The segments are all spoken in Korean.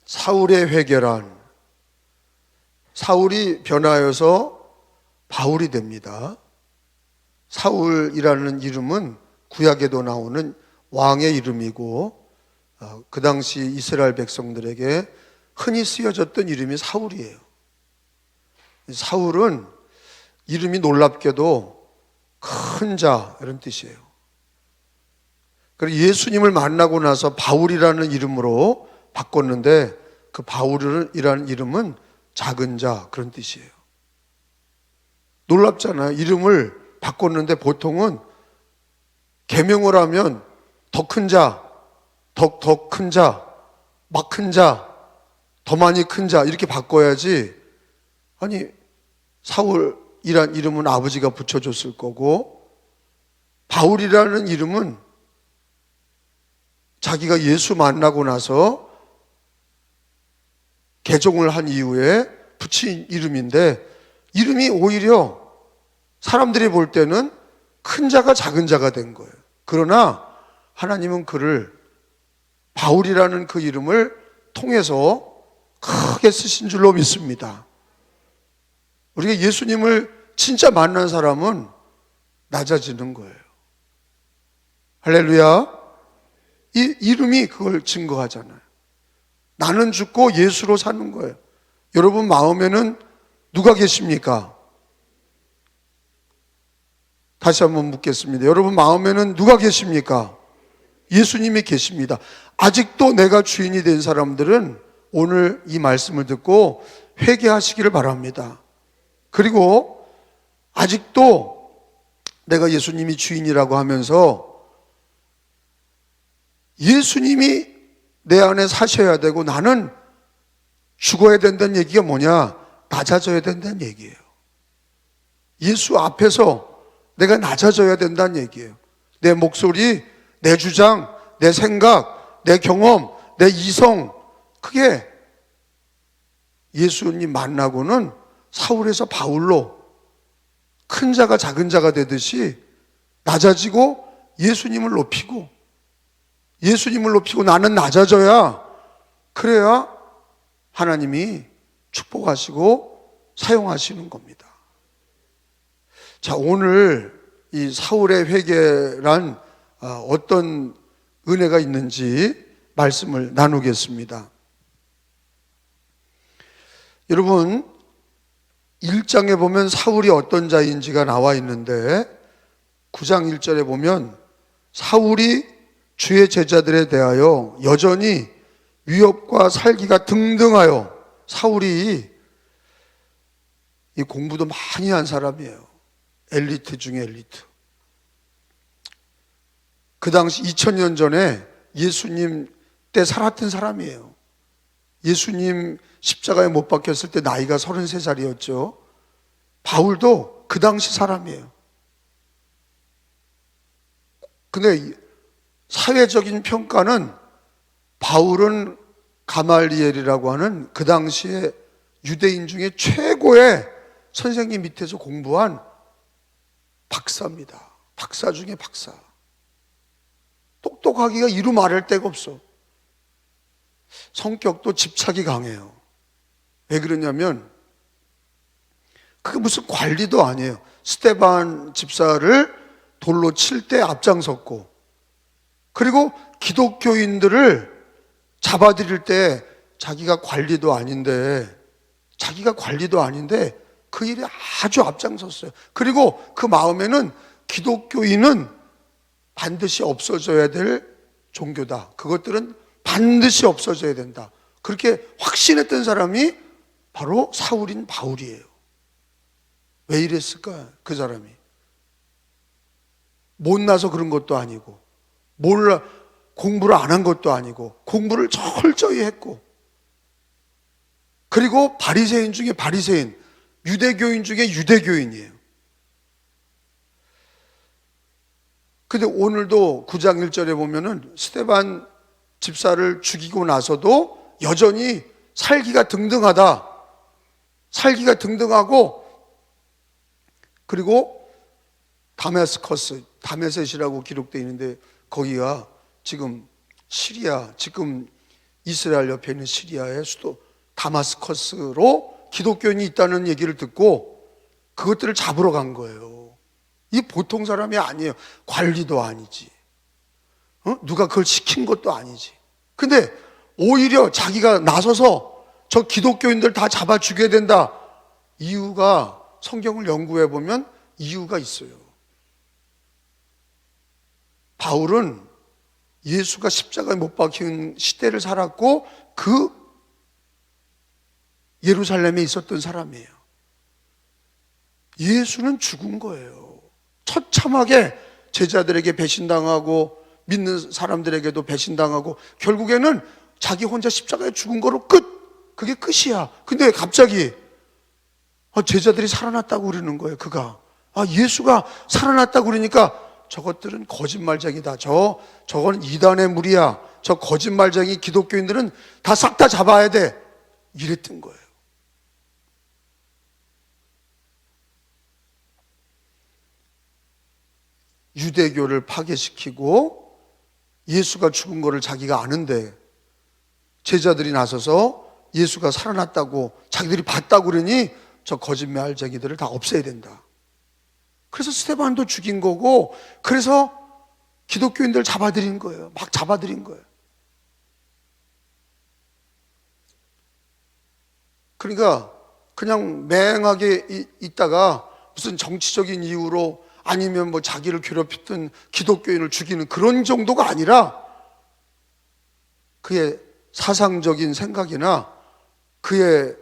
사울의 회개란, 사울이 변하여서 바울이 됩니다. 사울이라는 이름은 구약에도 나오는 왕의 이름이고, 그 당시 이스라엘 백성들에게 흔히 쓰여졌던 이름이 사울이에요. 사울은 이름이 놀랍게도 큰 자 이런 뜻이에요. 그리고 예수님을 만나고 나서 바울이라는 이름으로 바꿨는데, 그 바울이라는 이름은 작은 자 그런 뜻이에요. 놀랍잖아요. 이름을 바꿨는데 보통은 계명을 하면 더 큰 자, 더 큰 자, 막 큰 자, 더 많이 큰 자 이렇게 바꿔야지. 아니, 사울이란 이름은 아버지가 붙여줬을 거고, 바울이라는 이름은 자기가 예수 만나고 나서 개종을 한 이후에 붙인 이름인데, 이름이 오히려 사람들이 볼 때는 큰 자가 작은 자가 된 거예요. 그러나 하나님은 그를, 바울이라는 그 이름을 통해서 크게 쓰신 줄로 믿습니다. 우리가 예수님을 진짜 만난 사람은 낮아지는 거예요. 할렐루야. 이 이름이 그걸 증거하잖아요. 나는 죽고 예수로 사는 거예요. 여러분 마음에는 누가 계십니까? 다시 한번 묻겠습니다. 여러분 마음에는 누가 계십니까? 예수님이 계십니다. 아직도 내가 주인이 된 사람들은 오늘 이 말씀을 듣고 회개하시기를 바랍니다. 그리고 아직도 내가 예수님이 주인이라고 하면서 예수님이 내 안에 사셔야 되고 나는 죽어야 된다는 얘기가 뭐냐? 낮아져야 된다는 얘기예요. 예수 앞에서 내가 낮아져야 된다는 얘기예요. 내 목소리, 내 주장, 내 생각, 내 경험, 내 이성, 그게 예수님 만나고는 사울에서 바울로 큰 자가 작은 자가 되듯이 낮아지고 예수님을 높이고, 예수님을 높이고 나는 낮아져야, 그래야 하나님이 축복하시고 사용하시는 겁니다. 자, 오늘 이 사울의 회개란 어떤 은혜가 있는지 말씀을 나누겠습니다. 여러분, 1장에 보면 사울이 어떤 자인지가 나와 있는데, 9장 1절에 보면 사울이 주의 제자들에 대하여 여전히 위협과 살기가 등등하여, 사울이 이 공부도 많이 한 사람이에요. 엘리트 중에 엘리트. 그 당시 2000년 전에 예수님 때 살았던 사람이에요. 예수님 십자가에 못 박혔을 때 나이가 33살이었죠. 바울도 그 당시 사람이에요. 근데 사회적인 평가는 바울은 가말리엘이라고 하는 그 당시에 유대인 중에 최고의 선생님 밑에서 공부한 박사입니다. 박사 중에 박사. 똑똑하기가 이루 말할 데가 없어. 성격도 집착이 강해요. 왜 그러냐면 그게 무슨 관리도 아니에요. 스데반 집사를 돌로 칠 때 앞장섰고, 그리고 기독교인들을 잡아들일 때 자기가 관리도 아닌데 그 일에 아주 앞장섰어요. 그리고 그 마음에는 기독교인은 반드시 없어져야 될 종교다. 그것들은 반드시 없어져야 된다. 그렇게 확신했던 사람이 바로 사울인 바울이에요. 왜 이랬을까? 그 사람이 못나서 그런 것도 아니고, 공부를 안 한 것도 아니고, 공부를 철저히 했고, 그리고 바리새인 중에 바리새인, 유대교인 중에 유대교인이에요. 근데 오늘도 9장 1절에 보면은 스데반 집사를 죽이고 나서도 여전히 살기가 등등하다. 살기가 등등하고, 그리고 다메섹이라고 기록되어 있는데 거기가 지금 시리아, 지금 이스라엘 옆에 있는 시리아의 수도 다마스커스로 기독교인이 있다는 얘기를 듣고 그것들을 잡으러 간 거예요. 이 보통 사람이 아니에요. 관리도 아니지. 누가 그걸 시킨 것도 아니지. 근데 오히려 자기가 나서서 저 기독교인들 다 잡아 죽여야 된다. 이유가 성경을 연구해 보면 이유가 있어요. 바울은 예수가 십자가에 못 박힌 시대를 살았고 그 예루살렘에 있었던 사람이에요. 예수는 죽은 거예요. 처참하게 제자들에게 배신당하고 믿는 사람들에게도 배신당하고 결국에는 자기 혼자 십자가에 죽은 거로 끝! 그게 끝이야. 근데 갑자기 제자들이 살아났다고 그러는 거예요. 그가 예수가 살아났다고 그러니까 저것들은 거짓말쟁이다. 저건 이단의 무리야. 저 거짓말쟁이 기독교인들은 다 싹 다 잡아야 돼. 이랬던 거예요. 유대교를 파괴시키고 예수가 죽은 거를 자기가 아는데 제자들이 나서서 예수가 살아났다고 자기들이 봤다고 그러니 저 거짓말쟁이들을 다 없애야 된다. 그래서 스데반도 죽인 거고 그래서 기독교인들 잡아들인 거예요. 막 잡아들인 거예요. 그러니까 그냥 맹하게 있다가 무슨 정치적인 이유로 아니면 뭐 자기를 괴롭혔던 기독교인을 죽이는 그런 정도가 아니라 그의 사상적인 생각이나 그의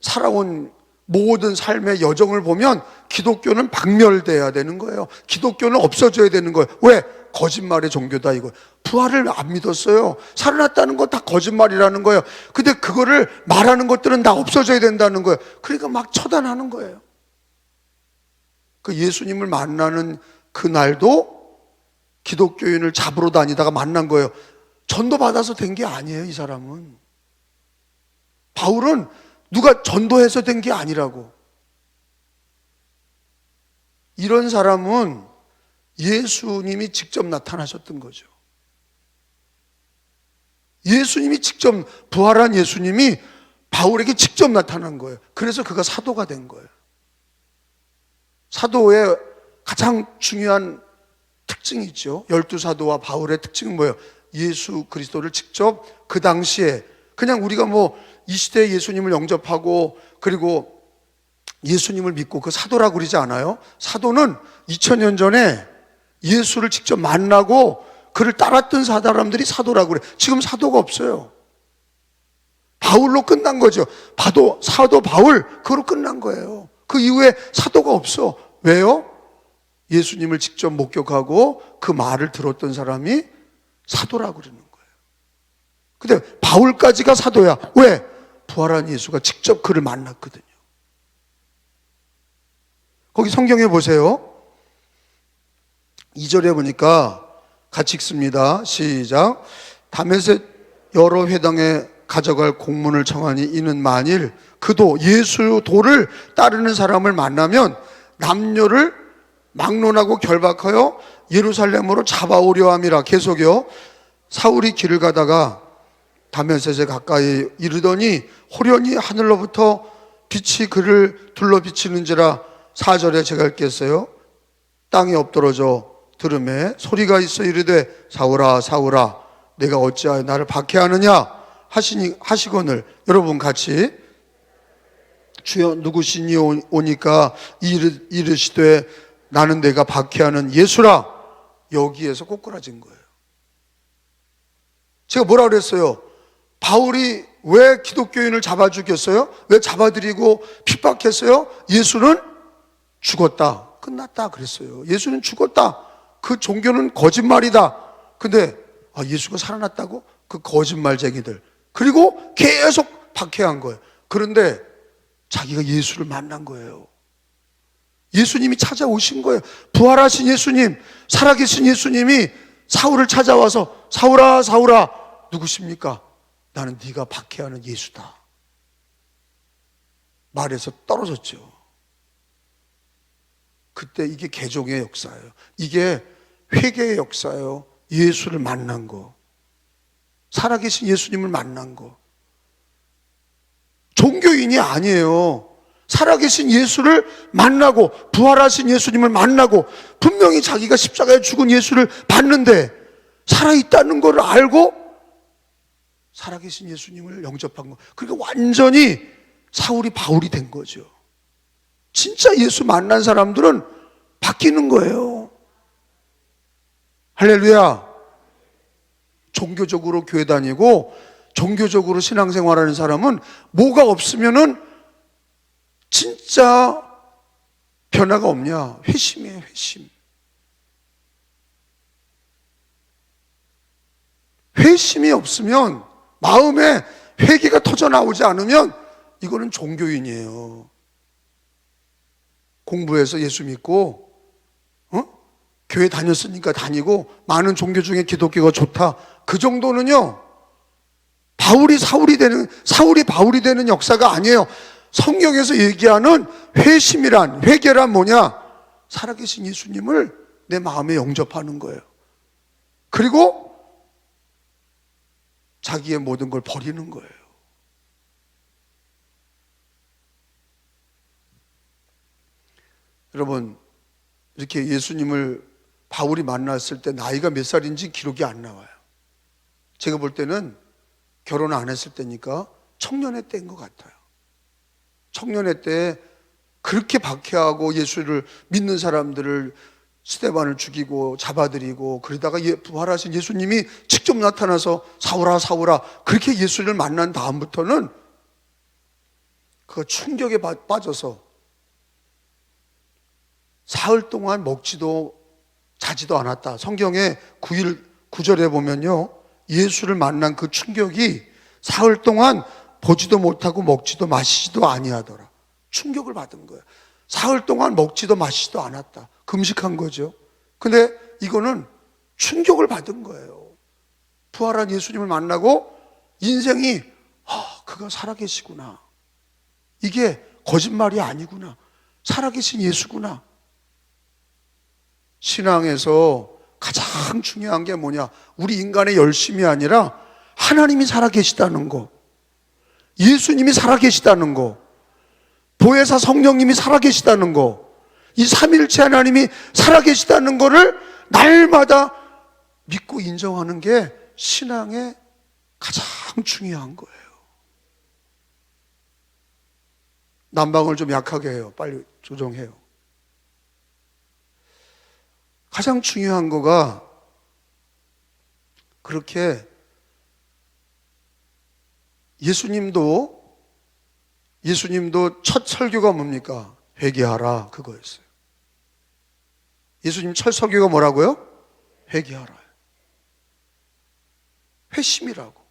살아온 모든 삶의 여정을 보면 기독교는 박멸돼야 되는 거예요. 기독교는 없어져야 되는 거예요. 왜? 거짓말의 종교다 이거. 부활을 안 믿었어요. 살아났다는 건 다 거짓말이라는 거예요. 근데 그거를 말하는 것들은 다 없어져야 된다는 거예요. 그러니까 막 처단하는 거예요. 그 예수님을 만나는 그날도 기독교인을 잡으러 다니다가 만난 거예요. 전도 받아서 된 게 아니에요, 이 사람은. 바울은 누가 전도해서 된 게 아니라고. 이런 사람은 예수님이 직접 나타나셨던 거죠. 예수님이 직접, 부활한 예수님이 바울에게 직접 나타난 거예요. 그래서 그가 사도가 된 거예요. 사도의 가장 중요한 특징이 있죠. 12사도와 바울의 특징은 뭐예요? 예수 그리스도를 직접 그 당시에 그냥 우리가 뭐 이 시대에 예수님을 영접하고 그리고 예수님을 믿고 그 사도라고 그러지 않아요? 사도는 2000년 전에 예수를 직접 만나고 그를 따랐던 사람들이 사도라고 그래. 지금 사도가 없어요. 바울로 끝난 거죠. 사도 바울 그거로 끝난 거예요. 그 이후에 사도가 없어. 왜요? 예수님을 직접 목격하고 그 말을 들었던 사람이 사도라고 그러는 거예요. 근데 바울까지가 사도야. 왜? 부활한 예수가 직접 그를 만났거든요. 거기 성경에 보세요. 2절에 보니까 같이 읽습니다. 시작. 다메섹 여러 회당에 가져갈 공문을 청하니 이는 만일 그도 예수 도를 따르는 사람을 만나면 남녀를 막론하고 결박하여 예루살렘으로 잡아오려 함이라. 계속요. 사울이 길을 가다가 다메섹에 가까이 이르더니 호련히 하늘로부터 빛이 그를 둘러 비치는지라. 4절에 제가 읽겠어요. 땅이 엎드러져 들음에 소리가 있어 이르되 사울아 사울아 내가 어찌하여 나를 박해하느냐 하시거늘. 여러분 같이 주여 누구시니 오니까 이르시되 나는 내가 박해하는 예수라. 여기에서 꼬꾸라진 거예요. 제가 뭐라 그랬어요? 바울이 왜 기독교인을 잡아 죽였어요? 왜 잡아들이고 핍박했어요? 예수는 죽었다. 끝났다 그랬어요. 예수는 죽었다. 그 종교는 거짓말이다. 근데 예수가 살아났다고? 그 거짓말쟁이들. 그리고 계속 박해한 거예요. 그런데 자기가 예수를 만난 거예요. 예수님이 찾아오신 거예요. 부활하신 예수님, 살아계신 예수님이 사울을 찾아와서 사울아 사울아 누구십니까? 나는 네가 박해하는 예수다. 말에서 떨어졌죠. 그때 이게 개종의 역사예요. 이게 회개의 역사예요. 예수를 만난 거. 살아계신 예수님을 만난 거. 종교인이 아니에요. 살아계신 예수를 만나고 부활하신 예수님을 만나고 분명히 자기가 십자가에 죽은 예수를 봤는데 살아있다는 걸 알고 살아계신 예수님을 영접한 거. 그러니까 완전히 사울이 바울이 된 거죠. 진짜 예수 만난 사람들은 바뀌는 거예요. 할렐루야. 종교적으로 교회 다니고 종교적으로 신앙생활하는 사람은 뭐가 없으면은 진짜 변화가 없냐? 회심이에요, 회심. 회심이 없으면, 마음에 회개가 터져 나오지 않으면 이거는 종교인이에요. 공부해서 예수 믿고 교회 다녔으니까 다니고 많은 종교 중에 기독교가 좋다, 그 정도는요 사울이 바울이 되는 역사가 아니에요. 성경에서 얘기하는 회심이란, 회개란 뭐냐? 살아계신 예수님을 내 마음에 영접하는 거예요. 그리고 자기의 모든 걸 버리는 거예요. 여러분, 이렇게 예수님을 바울이 만났을 때 나이가 몇 살인지 기록이 안 나와요. 제가 볼 때는 결혼 안 했을 때니까 청년의 때인 것 같아요. 청년의 때 그렇게 박해하고 예수를 믿는 사람들을 스데반을 죽이고 잡아들이고 그러다가 부활하신 예수님이 직접 나타나서 사울아 사울아 그렇게 예수를 만난 다음부터는 그 충격에 빠져서 사흘 동안 먹지도 자지도 않았다. 성경에 9절에 보면요, 예수를 만난 그 충격이 사흘 동안 보지도 못하고 먹지도 마시지도 아니하더라. 충격을 받은 거예요. 사흘 동안 먹지도 마시지도 않았다. 금식한 거죠. 근데 이거는 충격을 받은 거예요. 부활한 예수님을 만나고 인생이 그가 살아계시구나, 이게 거짓말이 아니구나, 살아계신 예수구나. 신앙에서 가장 중요한 게 뭐냐? 우리 인간의 열심이 아니라 하나님이 살아계시다는 거, 예수님이 살아계시다는 거, 보혜사 성령님이 살아계시다는 거, 이 삼위일체 하나님이 살아계시다는 거를 날마다 믿고 인정하는 게 신앙의 가장 중요한 거예요. 난방을 좀 약하게 해요. 빨리 조정해요. 가장 중요한 거가 그렇게 예수님도 첫 설교가 뭡니까? 회개하라, 그거였어요. 예수님 첫 설교가 뭐라고요? 회개하라, 회심이라고.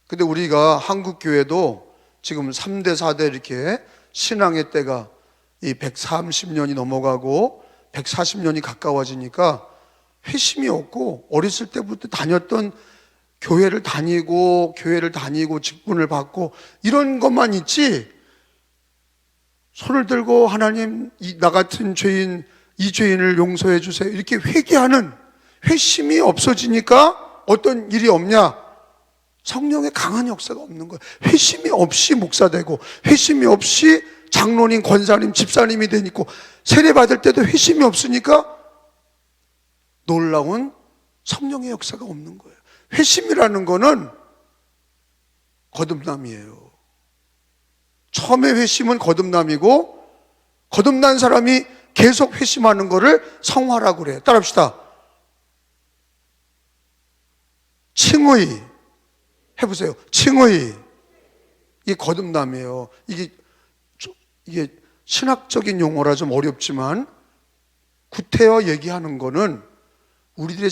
근데 우리가 한국 교회도 지금 3대 4대 이렇게 신앙의 때가 이 130년이 넘어가고 140년이 가까워지니까 회심이 없고, 어렸을 때부터 다녔던 교회를 다니고 직분을 받고 이런 것만 있지, 손을 들고 하나님 나 같은 죄인, 이 죄인을 용서해 주세요 이렇게 회개하는 회심이 없어지니까 어떤 일이 없냐? 성령의 강한 역사가 없는 거예요. 회심이 없이 목사 되고, 회심이 없이 장로님, 권사님, 집사님이 되니까, 세례 받을 때도 회심이 없으니까 놀라운 성령의 역사가 없는 거예요. 회심이라는 거는 거듭남이에요. 처음에 회심은 거듭남이고, 거듭난 사람이 계속 회심하는 거를 성화라고 그래요. 따라합시다. 칭의 해보세요. 칭의. 이게 거듭남이에요. 이게 신학적인 용어라 좀 어렵지만 구태여 얘기하는 거는 우리들의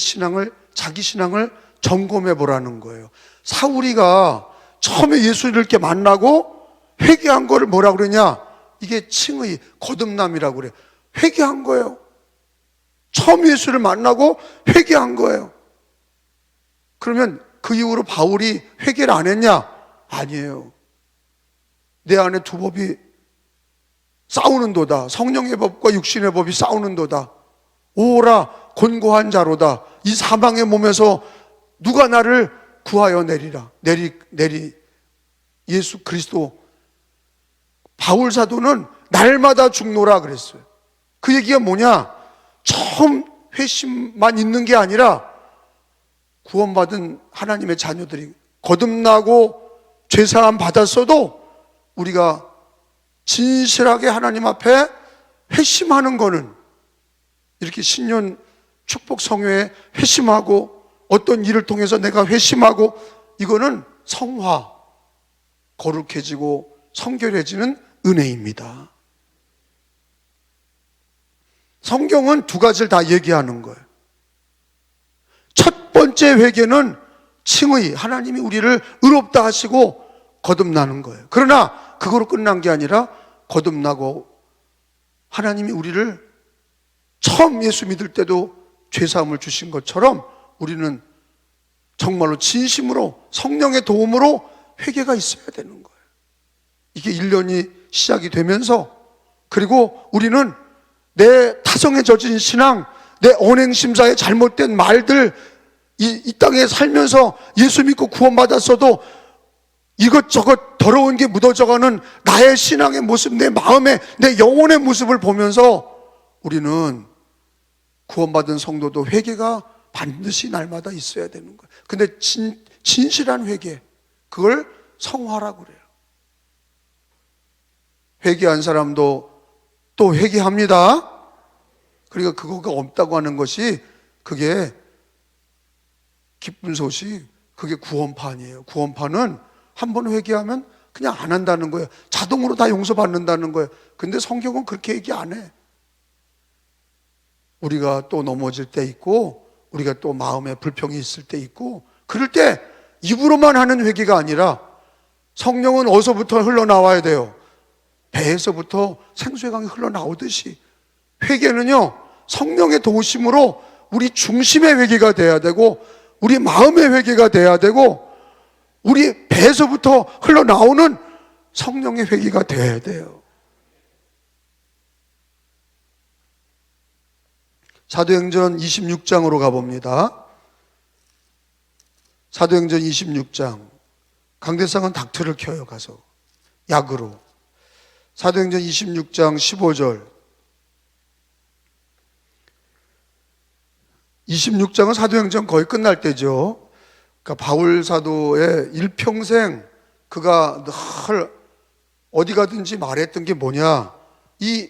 자기 신앙을 점검해 보라는 거예요. 사울이가 처음에 예수를 이렇게 만나고 회개한 거를 뭐라고 그러냐? 이게 칭의, 거듭남이라고 그래요. 회개한 거예요. 처음 예수를 만나고 회개한 거예요. 그러면 그 이후로 바울이 회개를 안 했냐? 아니에요. 내 안에 두 법이 싸우는도다. 성령의 법과 육신의 법이 싸우는도다. 오라 곤고한 자로다. 이 사망의 몸에서 누가 나를 구하여 내리라. 예수 그리스도. 바울 사도는 날마다 죽노라 그랬어요. 그 얘기가 뭐냐? 처음 회심만 있는 게 아니라 구원받은 하나님의 자녀들이 거듭나고 죄사함 받았어도 우리가 진실하게 하나님 앞에 회심하는 거는, 이렇게 신년 축복 성회에 회심하고 어떤 일을 통해서 내가 회심하고, 이거는 성화, 거룩해지고 성결해지는 은혜입니다. 성경은 두 가지를 다 얘기하는 거예요. 첫 번째 회개는 칭의, 하나님이 우리를 의롭다 하시고 거듭나는 거예요. 그러나 그거로 끝난 게 아니라 거듭나고 하나님이 우리를 처음 예수 믿을 때도 죄사함을 주신 것처럼 우리는 정말로 진심으로 성령의 도움으로 회개가 있어야 되는 거예요. 이게 1년이 시작이 되면서, 그리고 우리는 내 타성에 젖은 신앙, 내 언행심사의 잘못된 말들, 이 땅에 살면서 예수 믿고 구원받았어도 이것저것 더러운 게 묻어져가는 나의 신앙의 모습, 내 마음의, 내 영혼의 모습을 보면서 우리는 구원받은 성도도 회개가 반드시 날마다 있어야 되는 거예요. 근데 진실한 회개, 그걸 성화라고 그래요. 회개한 사람도 또 회개합니다. 그러니까 그거가 없다고 하는 것이, 그게 기쁜 소식, 그게 구원판이에요. 구원판은 한 번 회개하면 그냥 안 한다는 거예요. 자동으로 다 용서받는다는 거예요. 근데 성경은 그렇게 얘기 안 해. 우리가 또 넘어질 때 있고, 우리가 또 마음에 불평이 있을 때 있고, 그럴 때 입으로만 하는 회개가 아니라 성령은 어디서부터 흘러나와야 돼요? 배에서부터 생수의 강이 흘러나오듯이 회개는요, 성령의 도우심으로 우리 중심의 회개가 돼야 되고, 우리 마음의 회개가 돼야 되고, 우리 배에서부터 흘러나오는 성령의 회개가 돼야 돼요. 사도행전 26장으로 가봅니다. 사도행전 26장. 강대상은 닥터를 켜요, 가서. 약으로. 사도행전 26장 15절. 26장은 사도행전 거의 끝날 때죠. 그러니까 바울 사도의 일평생 그가 늘 어디 가든지 말했던 게 뭐냐? 이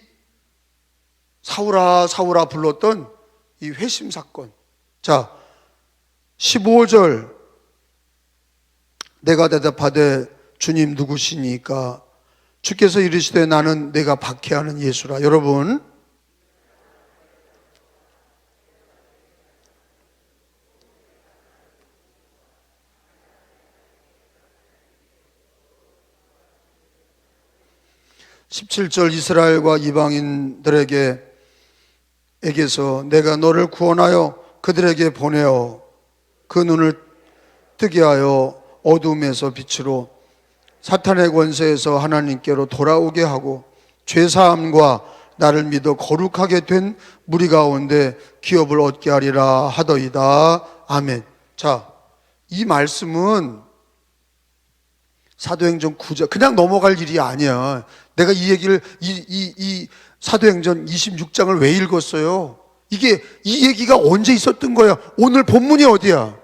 사울아 사울아 불렀던 이 회심 사건. 자, 15절. 내가 대답하되 주님 누구시니까? 주께서 이르시되 나는 내가 박해하는 예수라. 여러분, (17절) 이스라엘과 이방인들에게서 내가 너를 구원하여 그들에게 보내어 그 눈을 뜨게 하여 어둠에서 빛으로 사탄의 권세에서 하나님께로 돌아오게 하고 죄사함과 나를 믿어 거룩하게 된 무리 가운데 기업을 얻게 하리라 하더이다. 아멘. 자, 이 말씀은 사도행전 9장 그냥 넘어갈 일이 아니야. 내가 이 얘기를 이 사도행전 26장을 왜 읽었어요? 이 얘기가 언제 있었던 거야? 오늘 본문이 어디야?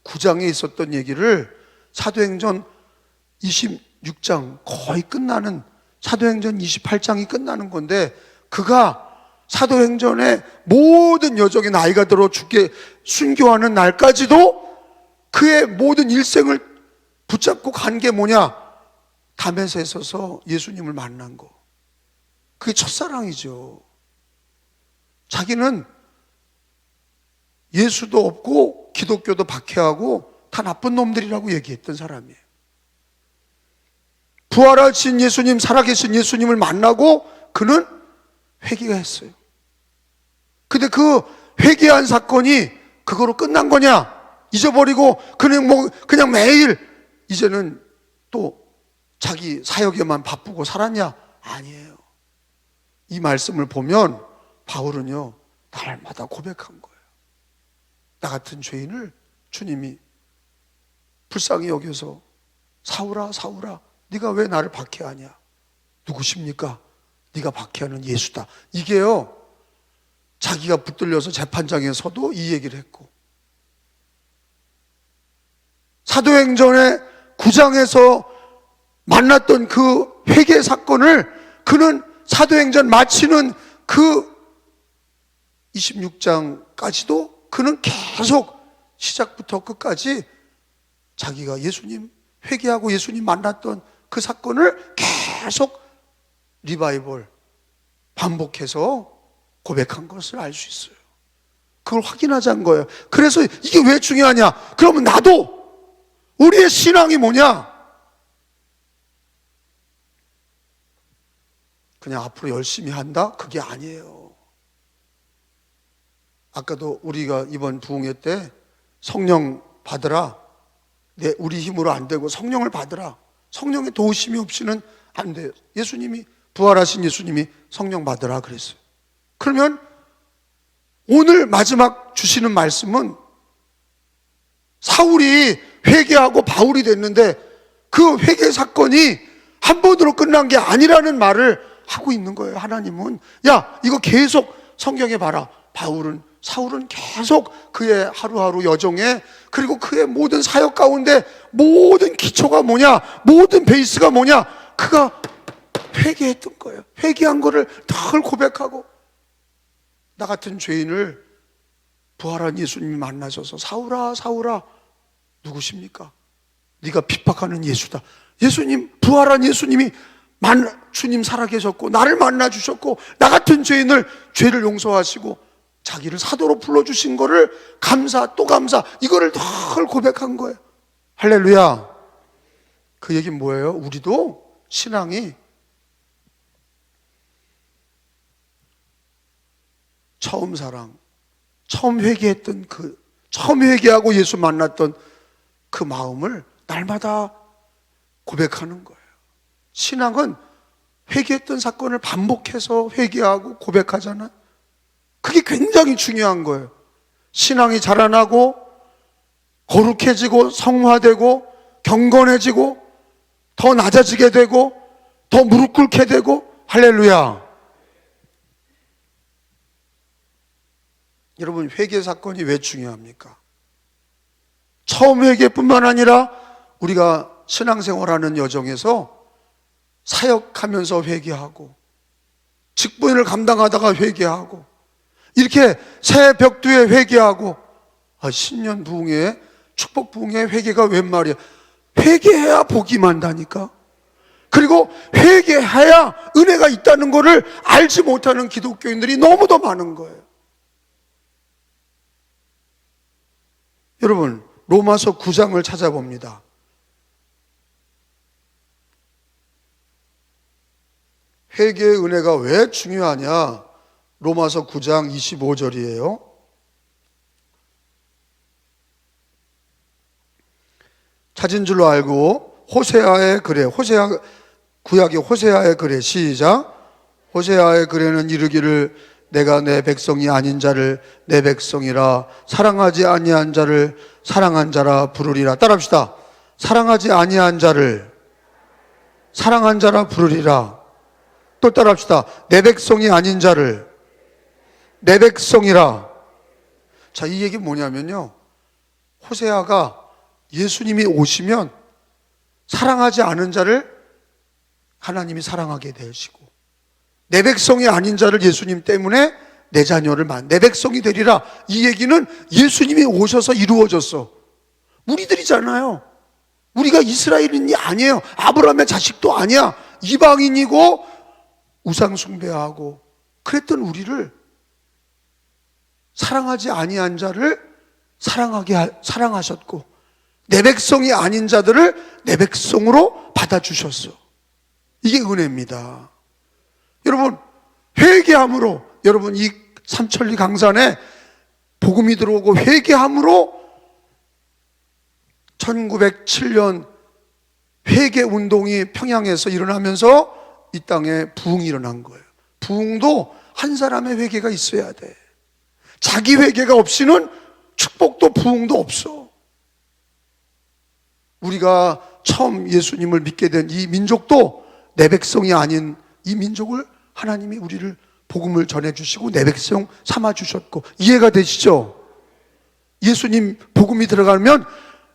9장에 있었던 얘기를 사도행전 26장 거의 끝나는, 사도행전 28장이 끝나는 건데, 그가 사도행전의 모든 여정의 나이가 들어 죽게 순교하는 날까지도 그의 모든 일생을 붙잡고 간 게 뭐냐? 담에서에 서서 예수님을 만난 거. 그게 첫사랑이죠. 자기는 예수도 없고 기독교도 박해하고 다 나쁜 놈들이라고 얘기했던 사람이에요. 부활하신 예수님, 살아계신 예수님을 만나고 그는 회개가 했어요. 근데 그 회개한 사건이 그거로 끝난 거냐? 잊어버리고 그냥 매일 이제는 또 자기 사역에만 바쁘고 살았냐? 아니에요. 이 말씀을 보면 바울은요, 날마다 고백한 거예요. 나 같은 죄인을 주님이 불쌍히 여겨서 사울아 사울아 네가 왜 나를 박해하냐? 누구십니까? 네가 박해하는 예수다. 이게요, 자기가 붙들려서 재판장에서도 이 얘기를 했고, 사도행전의 9장에서 만났던 그 회개 사건을 그는 사도행전 마치는 그 26장까지도 그는 계속 시작부터 끝까지 자기가 예수님 회개하고 예수님 만났던 그 사건을 계속 리바이벌 반복해서 고백한 것을 알 수 있어요. 그걸 확인하자는 거예요. 그래서 이게 왜 중요하냐? 그러면 나도 우리의 신앙이 뭐냐? 그냥 앞으로 열심히 한다? 그게 아니에요. 아까도 우리가 이번 부흥회 때 성령 받으라. 우리 힘으로 안 되고 성령을 받으라. 성령의 도우심이 없이는 안 돼요. 예수님이, 부활하신 예수님이 성령 받으라 그랬어요. 그러면 오늘 마지막 주시는 말씀은 사울이 회개하고 바울이 됐는데 그 회개 사건이 한 번으로 끝난 게 아니라는 말을 하고 있는 거예요. 하나님은 야, 이거 계속 성경에 봐라. 사울은 계속 그의 하루하루 여정에, 그리고 그의 모든 사역 가운데 모든 기초가 뭐냐, 모든 베이스가 뭐냐, 그가 회개했던 거예요. 회개한 거를 늘 고백하고, 나 같은 죄인을 부활한 예수님이 만나셔서 사울아 사울아 누구십니까? 네가 핍박하는 예수다. 예수님, 부활한 예수님이 주님 살아계셨고 나를 만나주셨고 나 같은 죄인을 죄를 용서하시고 자기를 사도로 불러주신 거를 감사 또 감사, 이거를 늘 고백한 거예요. 할렐루야. 그 얘기는 뭐예요? 우리도 신앙이 처음 사랑, 처음 회개했던 처음 회개하고 예수 만났던 그 마음을 날마다 고백하는 거예요. 신앙은 회개했던 사건을 반복해서 회개하고 고백하잖아요. 그게 굉장히 중요한 거예요. 신앙이 자라나고 거룩해지고 성화되고 경건해지고 더 낮아지게 되고 더 무릎 꿇게 되고. 할렐루야. 여러분, 회개 사건이 왜 중요합니까? 처음 회개뿐만 아니라 우리가 신앙생활하는 여정에서 사역하면서 회개하고 직분을 감당하다가 회개하고 이렇게 새 벽두에 회개하고, 신년 부흥회, 축복 부흥회 회개가 웬 말이야. 회개해야 복이 만다니까. 그리고 회개해야 은혜가 있다는 것을 알지 못하는 기독교인들이 너무도 많은 거예요. 여러분, 로마서 9장을 찾아봅니다. 회개의 은혜가 왜 중요하냐? 로마서 9장 25절이에요. 찾은 줄로 알고 호세아의 글에, 구약의 호세아의 글에, 시작. 호세아의 글에는 이르기를 내가 내 백성이 아닌 자를 내 백성이라, 사랑하지 아니한 자를 사랑한 자라 부르리라. 따라합시다. 사랑하지 아니한 자를 사랑한 자라 부르리라. 또 따라합시다. 내 백성이 아닌 자를 내 백성이라. 자, 이 얘기 뭐냐면요, 호세아가 예수님이 오시면 사랑하지 않은 자를 하나님이 사랑하게 되시고, 내 백성이 아닌 자를 예수님 때문에 내 자녀를 내 백성이 되리라. 이 얘기는 예수님이 오셔서 이루어졌어. 우리들이잖아요. 우리가 이스라엘인이 아니에요. 아브라함의 자식도 아니야. 이방인이고 우상 숭배하고 그랬던 우리를 사랑하지 아니한 자를 사랑하셨고, 내 백성이 아닌 자들을 내 백성으로 받아주셨어. 이게 은혜입니다. 여러분, 회개함으로, 여러분 이 삼천리 강산에 복음이 들어오고 회개함으로 1907년 회개운동이 평양에서 일어나면서 이 땅에 부흥이 일어난 거예요. 부흥도 한 사람의 회개가 있어야 돼. 자기 회개가 없이는 축복도 부흥도 없어. 우리가 처음 예수님을 믿게 된 이 민족도 내 백성이 아닌 이 민족을 하나님이 우리를 복음을 전해주시고 내 백성 삼아주셨고, 이해가 되시죠? 예수님 복음이 들어가면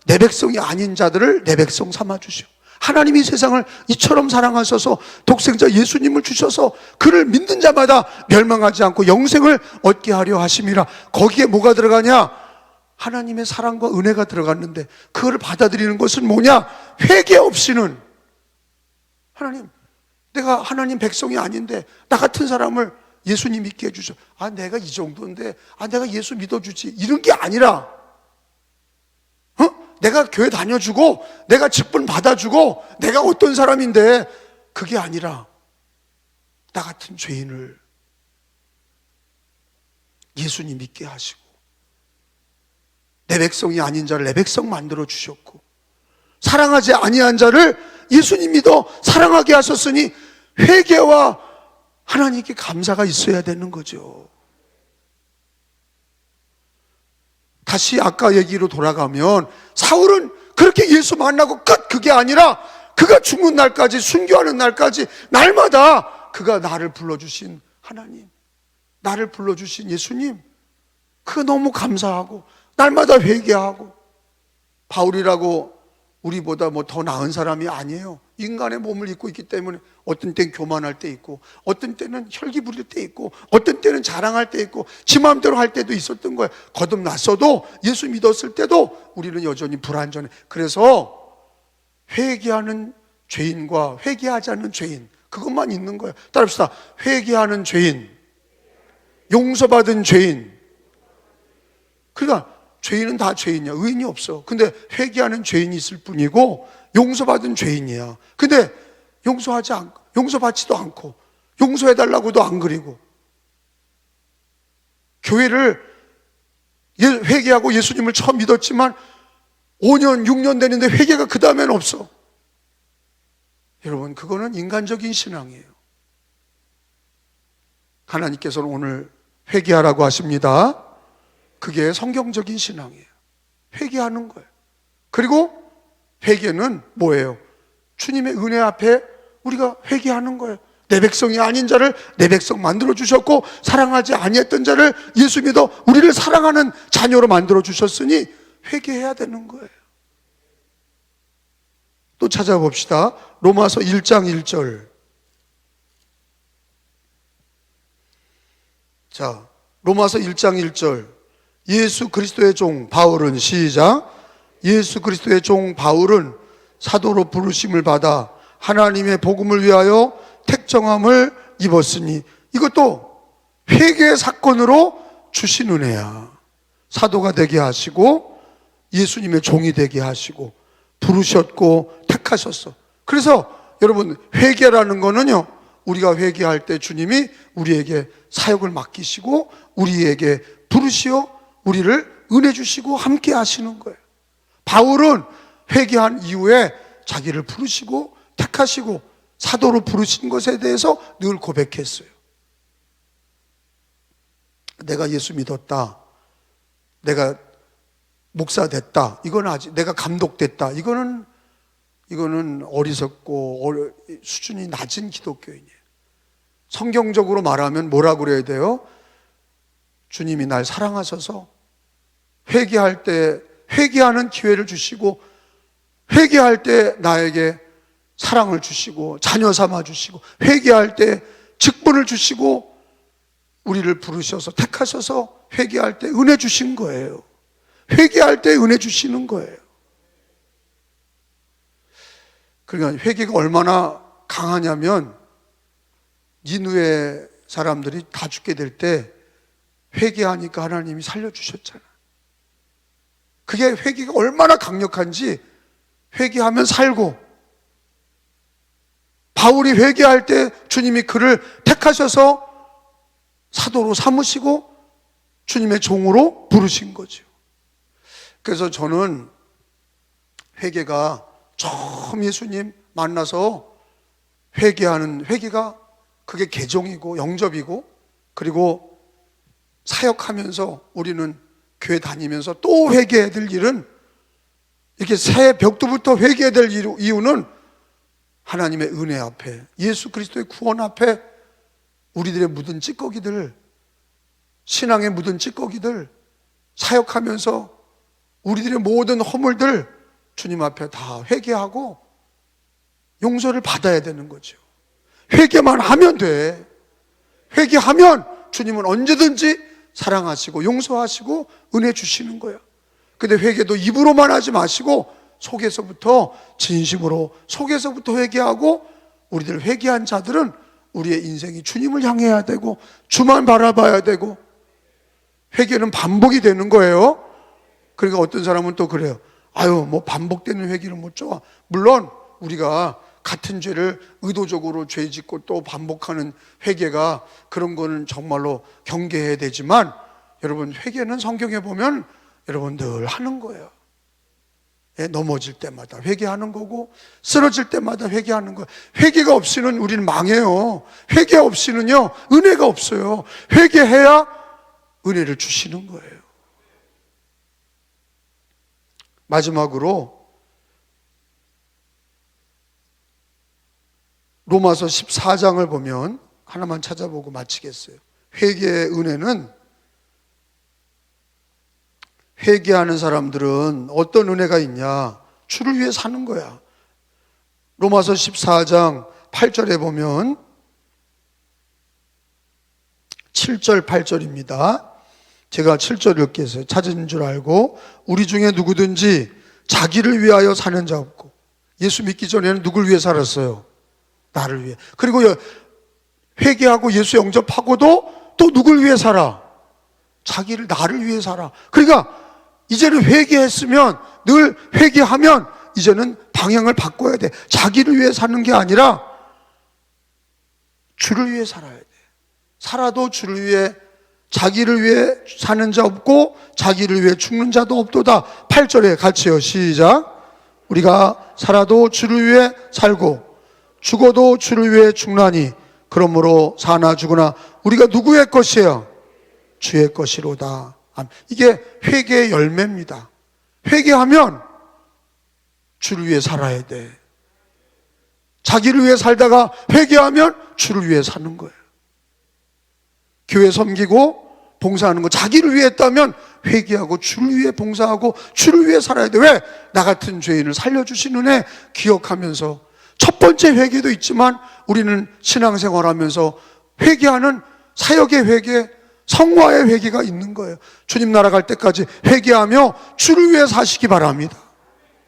내 백성이 아닌 자들을 내 백성 삼아주시고, 하나님이 세상을 이처럼 사랑하셔서 독생자 예수님을 주셔서 그를 믿는 자마다 멸망하지 않고 영생을 얻게 하려 하심이라. 거기에 뭐가 들어가냐? 하나님의 사랑과 은혜가 들어갔는데, 그거를 받아들이는 것은 뭐냐? 회개 없이는, 하나님, 내가 하나님 백성이 아닌데 나 같은 사람을 예수님 믿게 해주셔. 내가 이 정도인데 내가 예수 믿어주지, 이런 게 아니라, 내가 교회 다녀주고 내가 직분 받아주고 내가 어떤 사람인데, 그게 아니라 나 같은 죄인을 예수님 믿게 하시고 내 백성이 아닌 자를 내 백성 만들어 주셨고, 사랑하지 아니한 자를 예수님 믿어 사랑하게 하셨으니 회개와 하나님께 감사가 있어야 되는 거죠. 다시 아까 얘기로 돌아가면, 사울은 그렇게 예수 만나고 끝, 그게 아니라 그가 죽는 날까지, 순교하는 날까지 날마다 그가 나를 불러주신 하나님, 나를 불러주신 예수님, 그거 너무 감사하고 날마다 회개하고. 바울이라고 우리보다 뭐 더 나은 사람이 아니에요. 인간의 몸을 입고 있기 때문에 어떤 때는 교만할 때 있고, 어떤 때는 혈기 부릴 때 있고, 어떤 때는 자랑할 때 있고, 지 마음대로 할 때도 있었던 거예요. 거듭났어도, 예수 믿었을 때도 우리는 여전히 불완전해. 그래서 회개하는 죄인과 회개하지 않는 죄인, 그것만 있는 거예요. 따라합시다. 회개하는 죄인, 용서받은 죄인. 그러니까 죄인은 다 죄인이야. 의인이 없어. 근데 회개하는 죄인이 있을 뿐이고 용서받은 죄인이야. 근데 용서하지 않고, 용서받지도 않고, 용서해달라고도 안 그리고, 교회를 회개하고 예수님을 처음 믿었지만 5년, 6년 되는데 회개가 그 다음엔 없어. 여러분, 그거는 인간적인 신앙이에요. 하나님께서는 오늘 회개하라고 하십니다. 그게 성경적인 신앙이에요. 회개하는 거예요. 그리고 회개는 뭐예요? 주님의 은혜 앞에 우리가 회개하는 거예요. 내 백성이 아닌 자를 내 백성 만들어 주셨고, 사랑하지 아니했던 자를 예수 믿어 우리를 사랑하는 자녀로 만들어 주셨으니 회개해야 되는 거예요. 또 찾아봅시다. 로마서 1장 1절. 자, 로마서 1장 1절. 예수 그리스도의 종 바울은, 시작, 예수 그리스도의 종 바울은 사도로 부르심을 받아 하나님의 복음을 위하여 택정함을 입었으니, 이것도 회개의 사건으로 주신 은혜야. 사도가 되게 하시고 예수님의 종이 되게 하시고 부르셨고 택하셨어. 그래서 여러분, 회개라는 거는요, 우리가 회개할 때 주님이 우리에게 사역을 맡기시고 우리에게 부르시어 우리를 은혜 주시고 함께 하시는 거예요. 바울은 회개한 이후에 자기를 부르시고 택하시고 사도로 부르신 것에 대해서 늘 고백했어요. 내가 예수 믿었다, 내가 목사 됐다, 이건 아직, 내가 감독됐다, 이거는 어리석고 수준이 낮은 기독교인이에요. 성경적으로 말하면 뭐라고 그래야 돼요? 주님이 날 사랑하셔서 회개할 때 회개하는 기회를 주시고, 회개할 때 나에게 사랑을 주시고 자녀 삼아 주시고, 회개할 때 직분을 주시고 우리를 부르셔서 택하셔서 회개할 때 은혜 주신 거예요. 회개할 때 은혜 주시는 거예요. 그러니까 회개가 얼마나 강하냐면, 니느웨 사람들이 다 죽게 될 때 회개하니까 하나님이 살려주셨잖아. 그게 회개가 얼마나 강력한지, 회개하면 살고, 바울이 회개할 때 주님이 그를 택하셔서 사도로 삼으시고 주님의 종으로 부르신 거죠. 그래서 저는 회개가 처음 예수님 만나서 회개가 그게 개종이고 영접이고, 그리고 사역하면서 우리는 교회 다니면서 또 회개해야 될 일은 이렇게 새해 벽두부터 회개해야 될 이유는 하나님의 은혜 앞에, 예수 그리스도의 구원 앞에 우리들의 묻은 찌꺼기들, 신앙에 묻은 찌꺼기들 사역하면서 우리들의 모든 허물들 주님 앞에 다 회개하고 용서를 받아야 되는 거죠. 회개만 하면 돼. 회개하면 주님은 언제든지 사랑하시고 용서하시고 은혜 주시는 거야. 근데 회개도 입으로만 하지 마시고 속에서부터 진심으로, 속에서부터 회개하고, 우리들 회개한 자들은 우리의 인생이 주님을 향해야 되고 주만 바라봐야 되고, 회개는 반복이 되는 거예요. 그러니까 어떤 사람은 또 그래요. 아유, 뭐 반복되는 회개는 뭐 좋아. 물론 우리가 같은 죄를 의도적으로 죄 짓고 또 반복하는 회개가, 그런 거는 정말로 경계해야 되지만, 여러분 회개는 성경에 보면 여러분 늘 하는 거예요. 예, 넘어질 때마다 회개하는 거고 쓰러질 때마다 회개하는 거예요. 회개가 없이는 우리는 망해요. 회개 없이는요 은혜가 없어요. 회개해야 은혜를 주시는 거예요. 마지막으로 로마서 14장을 보면, 하나만 찾아보고 마치겠어요. 회개의 은혜는, 회개하는 사람들은 어떤 은혜가 있냐? 주를 위해 사는 거야. 로마서 14장 8절에 보면 7절 8절입니다. 제가 7절 읽겠어요. 찾은 줄 알고, 우리 중에 누구든지 자기를 위하여 사는 자 없고. 예수 믿기 전에는 누굴 위해 살았어요? 나를 위해. 그리고 회개하고 예수 영접하고도 또 누굴 위해 살아? 자기를, 나를 위해 살아. 그러니까 이제는 회개했으면, 늘 회개하면 이제는 방향을 바꿔야 돼. 자기를 위해 사는 게 아니라 주를 위해 살아야 돼. 살아도 주를 위해, 자기를 위해 사는 자 없고 자기를 위해 죽는 자도 없도다. 8절에 같이요. 시작. 우리가 살아도 주를 위해 살고 죽어도 주를 위해 죽나니 그러므로 사나 죽으나 우리가 누구의 것이에요? 주의 것이로다. 이게 회개의 열매입니다. 회개하면 주를 위해 살아야 돼. 자기를 위해 살다가 회개하면 주를 위해 사는 거예요. 교회 섬기고 봉사하는 거 자기를 위해 했다면 회개하고 주를 위해 봉사하고 주를 위해 살아야 돼. 왜? 나 같은 죄인을 살려주신 은혜 기억하면서, 첫 번째 회개도 있지만 우리는 신앙생활하면서 회개하는 사역의 회개, 성화의 회개가 있는 거예요. 주님 나라 갈 때까지 회개하며 주를 위해 사시기 바랍니다.